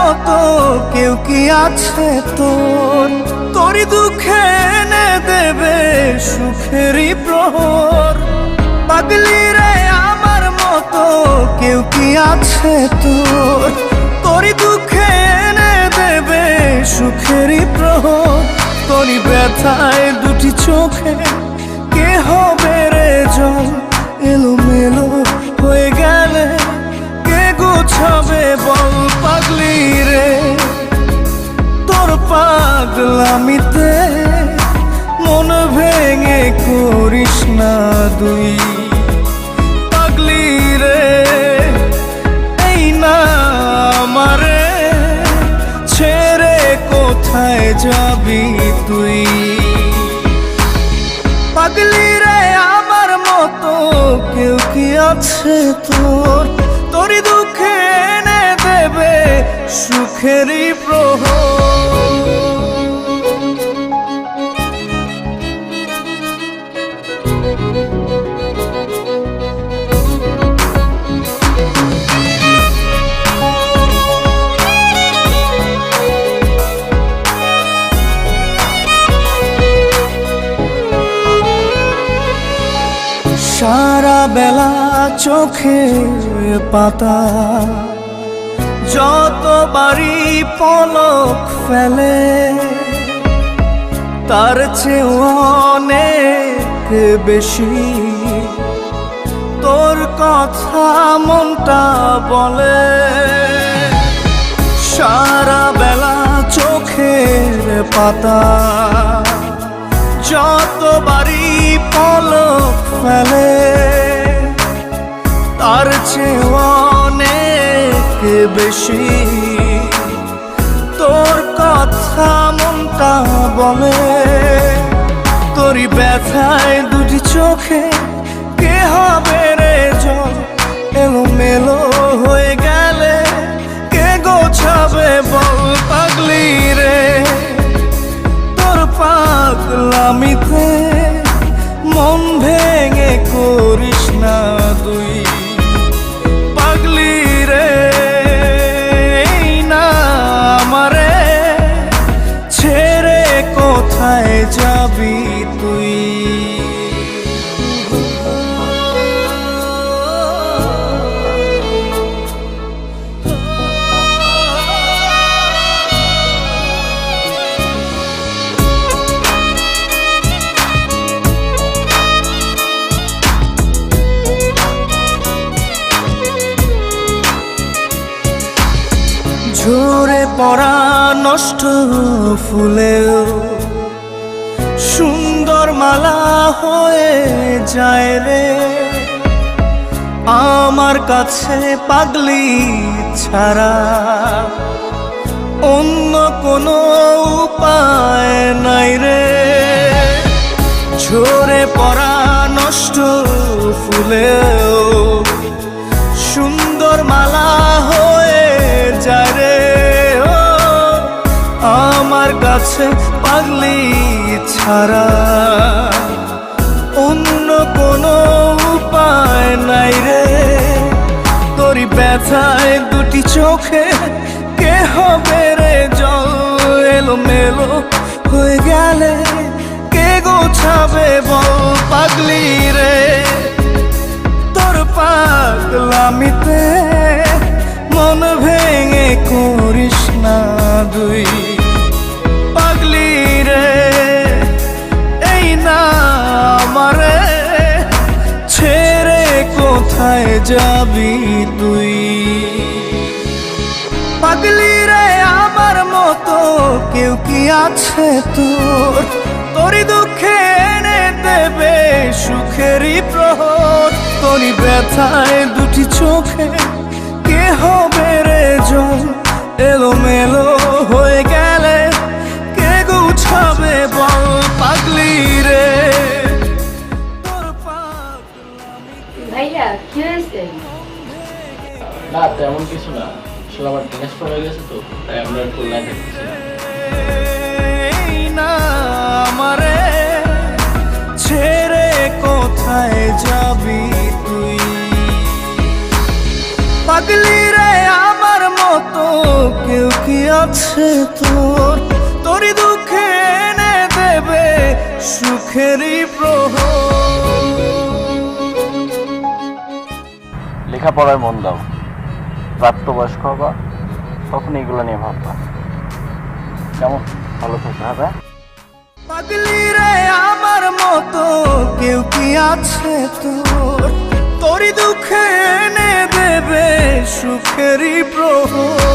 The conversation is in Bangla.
মতো কেউ কি আছে তোর? তোরই দুঃখে এনে দেবে সুখেরই প্রহর। পাগলি রে আমার মতো কেউ কি আছে তোর? তোরই দুঃখে এনে দেবে সুখেরই প্রহর। তোরই ব্যথায় দুটি চোখে কে হবে রে জল? এলোমেলো হয়ে গেলে কে গোছাবে বল? পাগলি রে তোর পাগলামিতে মন ভেঙে করিস না দুই। পাগলি রে এই না আমারে ছেড়ে কোথায় যাবি তুই? পাগলি রে আমার মতো কেউ কি আছে তোর? তোরই দুঃখে এনে দেবে সুখেরই প্রহর। সারা বেলা চোখে পাতা যতবারই পলক ফেলে, তার চেয়ে অনেক বেশি তোর কথা মনটা বলে। সারা বেলা চোখের পাতা যতবারই পলক ফেলে, তার চেয়ে অনেক বেশি তোর কথা মনটা বলে। তোরই ব্যথায় দুটি চোখে কে হবে রে জল? এলোমেলো হয়ে গেলে কে গোছাবে বল? পাগলি রে তোর পাগলামিতে মন ভেঙে করিস না দুই। পাগলি রে এই না আমারে ছেড়ে কোথায় যাবি তুই? ঝরে পড়া নষ্ট ফুলেও সুন্দর মালা হয়ে যায় রে আমার কাছে। পাগলি ছাড়া অন্য কোনো উপায় নাই রে। ঝরে পড়া নষ্ট ফুলেও সুন্দর মালা হয়ে যায় রে আমার কাছে। পাগলি ছাড়া অন্য কোনো উপায় নাই রে। তোরই ব্যথায় দুটি চোখে কে হবে রে জল? এলোমেলো হয়ে গেলে কে গোছাবে বল? পাগলি রে তোর পাগলামিতে মন ভেঙে করিস না দুই। পাগলি রে এই না আমারে ছেড়ে কোথায় যাবি তুই? পাগলি রে আমার মতো কেউ কি আছে তোর? তোরই দুঃখে এনে দেবে সুখেরই প্রহর। তোরই ব্যথায় দুটি চোখে কে হবে রে জল? এলোমেলো হয়ে গেলে কে গুছাবে বল? পাগলি রে তোর ভাইয়া কি হয়েছে? না তেমন কিছু না, আসলে আমার ট্রান্সফার হয়ে গেছে তো, তাই আমরা খুলনায় থাকতেছি। না আমারে ছেড়ে কোথায় যাবি তুই? পাগলি রে আমার মতো কেউ আছে তোর, তোরই দুঃখে এনে দেবে সুখেরই প্রহর। লেখাপড়ায় মন দাও, প্রাপ্তবয়স্ক হবা, তখন এগুলো নিয়ে ভাববা। কেমন? ভালো থাকবে। হ্যাঁ, পাগলি রে আমার মতো কেউ কি আছে তোর, তোরই দুঃখে এনে দেবে সুখেরই প্রহর।